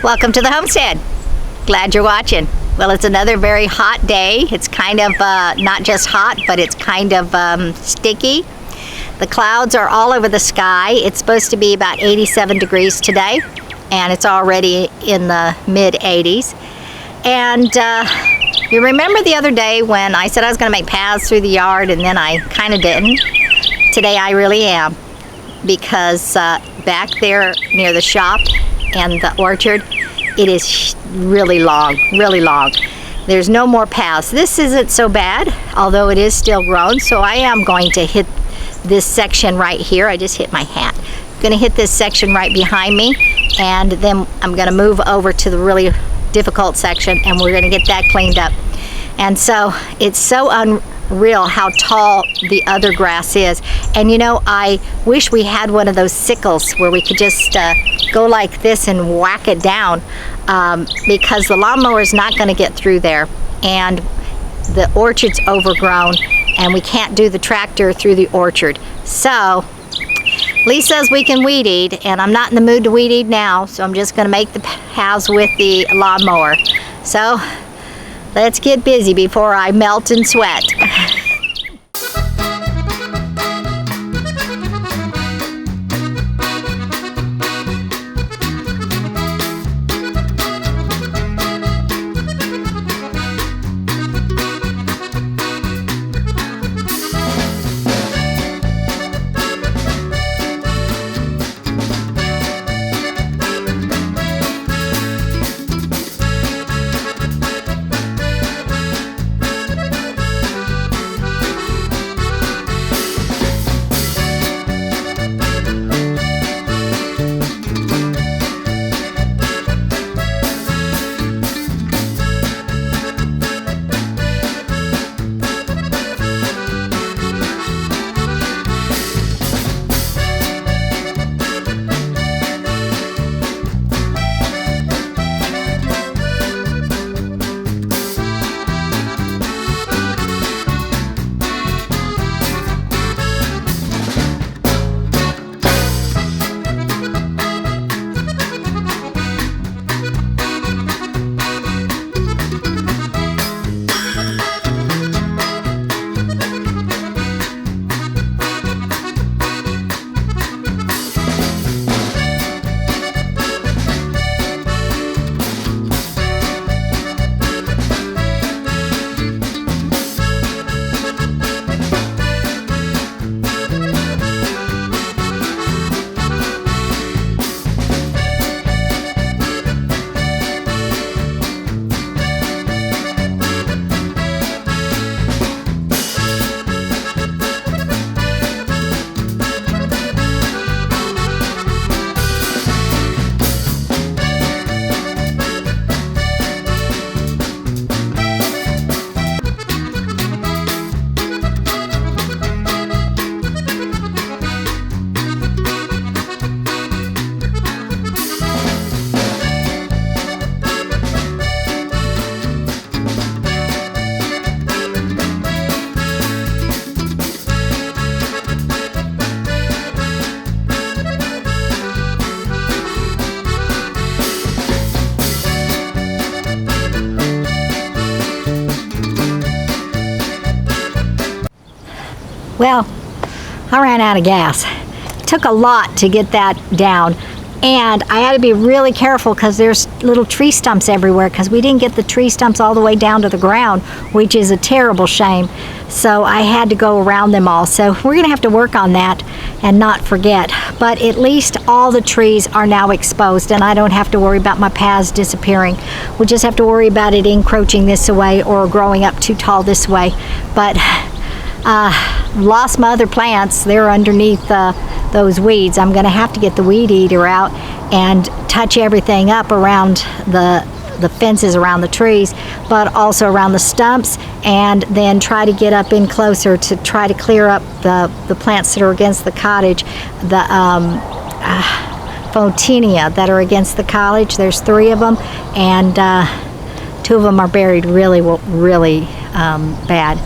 Welcome to the homestead. Glad you're watching. Well, it's another very hot day. It's kind of not just hot, but it's kind of sticky. The clouds are all over the sky. It's supposed to be about 87 degrees today, and it's already in the mid 80s. And you remember the other day when I said I was going to make paths through the yard, and then I kind of didn't? Today I really am, because back there near the shop and the orchard, it is really long, really long. There's no more paths. This isn't so bad, although it is still grown, so I am going to hit this section right here. I just hit my hat. I'm going to hit this section right behind me, and then I'm going to move over to the really difficult section, and we're going to get that cleaned up. And so it's so unreal how tall the other grass is. And you know, I wish we had one of those sickles where we could just go like this and whack it down, because the lawnmower is not going to get through there, and the orchard's overgrown, and we can't do the tractor through the orchard. So Lee says we can weed eat, and I'm not in the mood to weed eat now, so I'm just going to make the paths with the lawnmower. So let's get busy before I melt and sweat. Well, I ran out of gas. It took a lot to get that down, and I had to be really careful because there's little tree stumps everywhere, because we didn't get the tree stumps all the way down to the ground, which is a terrible shame. So I had to go around them all. So we're going to have to work on that and not forget. But at least all the trees are now exposed, and I don't have to worry about my paths disappearing. We'll just have to worry about it encroaching this way or growing up too tall this way. But lost my other plants. They're underneath those weeds. I'm going to have to get the weed eater out and touch everything up around the fences around the trees, but also around the stumps, and then try to get up in closer to try to clear up the plants that are against the cottage. The Photinia that are against the cottage, there's 3 of them, and 2 of them are buried really bad.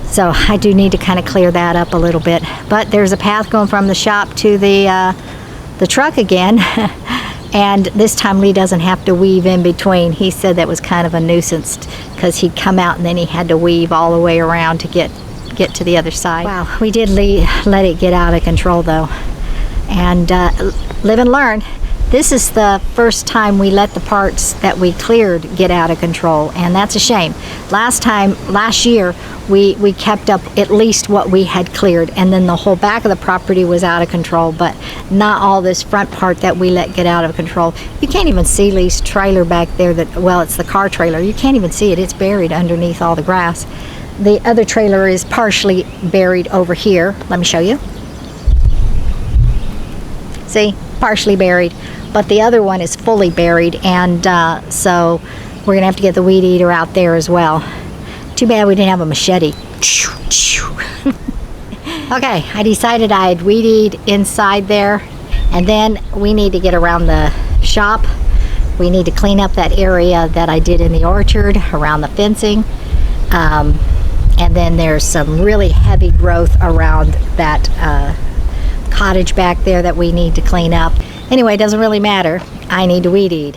So I do need to kind of clear that up a little bit. But there's a path going from the shop to the truck again. And this time Lee doesn't have to weave in between. He said that was kind of a nuisance because he'd come out and then he had to weave all the way around to get to the other side. Wow, we did let it get out of control though. And live and learn. This is the first time we let the parts that we cleared get out of control, and that's a shame. Last year, we kept up at least what we had cleared, and then the whole back of the property was out of control, but not all this front part that we let get out of control. You can't even see Lee's trailer back there, well, it's the car trailer. You can't even see it. It's buried underneath all the grass. The other trailer is partially buried over here. Let me show you. See, partially buried. But the other one is fully buried, and so we're gonna have to get the weed eater out there as well. Too bad we didn't have a machete. Okay, I decided I'd weed eat inside there, and then we need to get around the shop. We need to clean up that area that I did in the orchard around the fencing, and then there's some really heavy growth around that cottage back there that we need to clean up. Anyway, it doesn't really matter. I need to weed eat.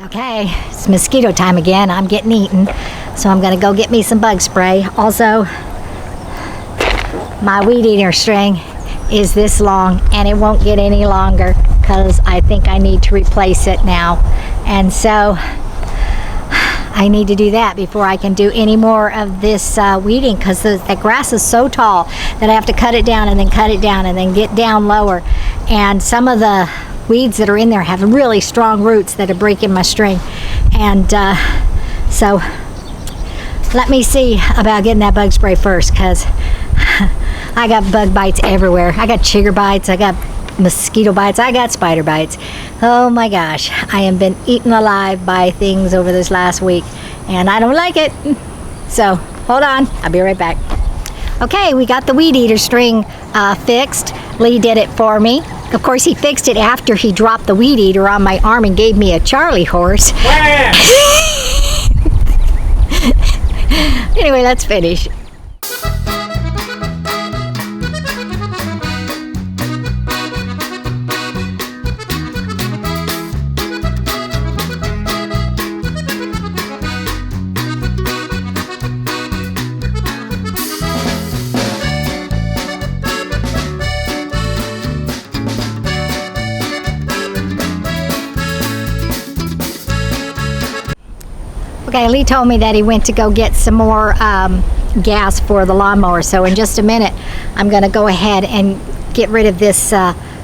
Okay, it's mosquito time again. I'm getting eaten, so I'm gonna go get me some bug spray. Also, my weed eater string is this long and it won't get any longer because I think I need to replace it now. And so I need to do that before I can do any more of this weeding, because that grass is so tall that I have to cut it down and then cut it down and then get down lower. And some of the weeds that are in there have really strong roots that are breaking my string. And so let me see about getting that bug spray first, because I got bug bites everywhere. I got chigger bites, I got mosquito bites, I got spider bites. Oh my gosh, I have been eaten alive by things over this last week and I don't like it. So hold on, I'll be right back. Okay, we got the weed eater string fixed. Lee did it for me. Of course, he fixed it after he dropped the weed eater on my arm and gave me a Charlie horse. Anyway, let's finish. Okay, Lee told me that he went to go get some more gas for the lawnmower, so in just a minute I'm going to go ahead and get rid of this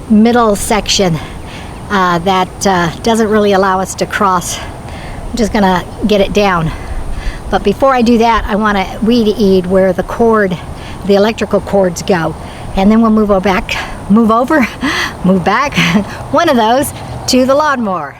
middle section that doesn't really allow us to cross. I'm just going to get it down. But before I do that, I want to weed eat where the electrical cords go, and then we'll move back move over, move back, one of those, to the lawnmower.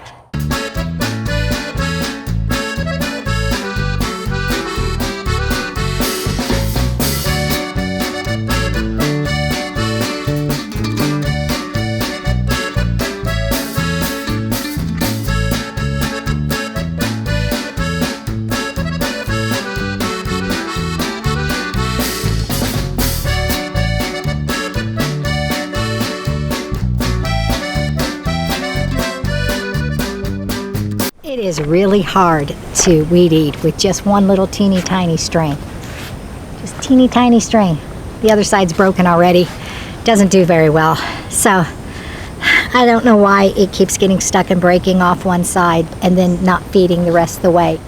It is really hard to weed eat with just one little teeny tiny string. Just teeny tiny string. The other side's broken already. Doesn't do very well. So I don't know why it keeps getting stuck and breaking off one side and then not feeding the rest of the way.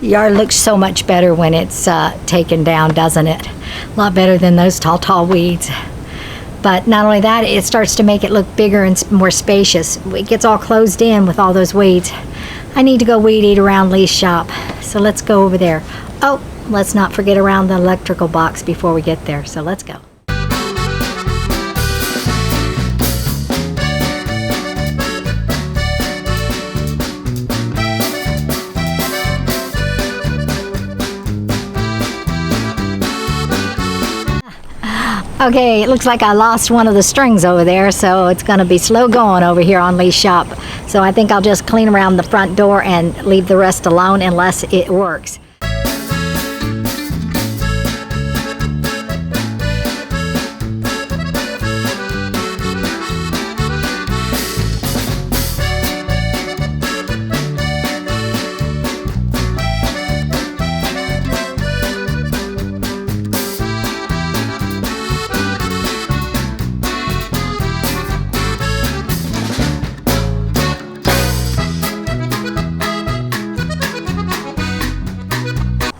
The yard looks so much better when it's taken down, doesn't it? A lot better than those tall weeds. But not only that, it starts to make it look bigger and more spacious. It gets all closed in with all those weeds. I need to go weed eat around Lee's shop, so let's go over there. Oh, let's not forget around the electrical box before we get there, so let's go. Okay, it looks like I lost one of the strings over there, so it's going to be slow going over here on Lee's shop. So I think I'll just clean around the front door and leave the rest alone unless it works.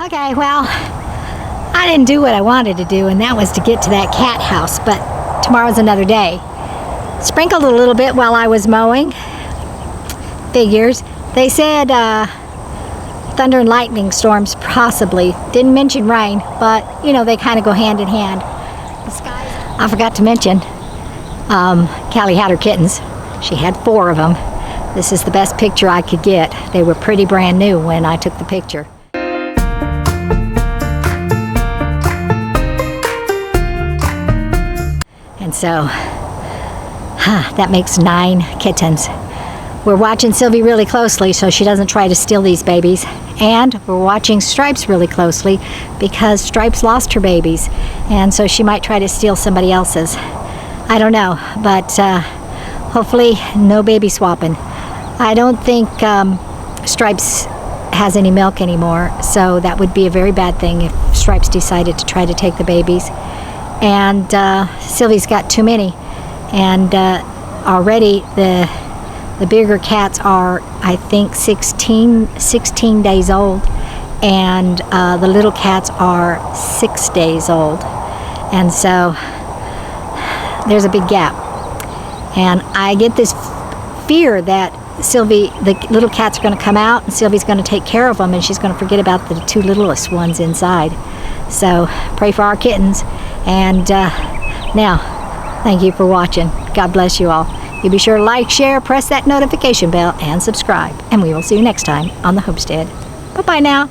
Okay, well, I didn't do what I wanted to do, and that was to get to that cat house, but tomorrow's another day. Sprinkled a little bit while I was mowing. Figures. They said thunder and lightning storms, possibly. Didn't mention rain, but, you know, they kind of go hand in hand. The skies. I forgot to mention, Callie had her kittens. She had 4 of them. This is the best picture I could get. They were pretty brand new when I took the picture. And so, that makes 9 kittens. We're watching Sylvie really closely so she doesn't try to steal these babies. And we're watching Stripes really closely because Stripes lost her babies. And so she might try to steal somebody else's. I don't know, but hopefully no baby swapping. I don't think Stripes has any milk anymore, so that would be a very bad thing if Stripes decided to try to take the babies. And Sylvie's got too many, and already the bigger cats are, I think, 16 days old, and the little cats are 6 days old, and so there's a big gap. And I get this fear that the little cats are going to come out, and Sylvie's going to take care of them, and she's going to forget about the 2 littlest ones inside. So pray for our kittens. And now, thank you for watching. God bless you all. You be sure to like, share, press that notification bell, and subscribe. And we will see you next time on the Homestead. Bye-bye now.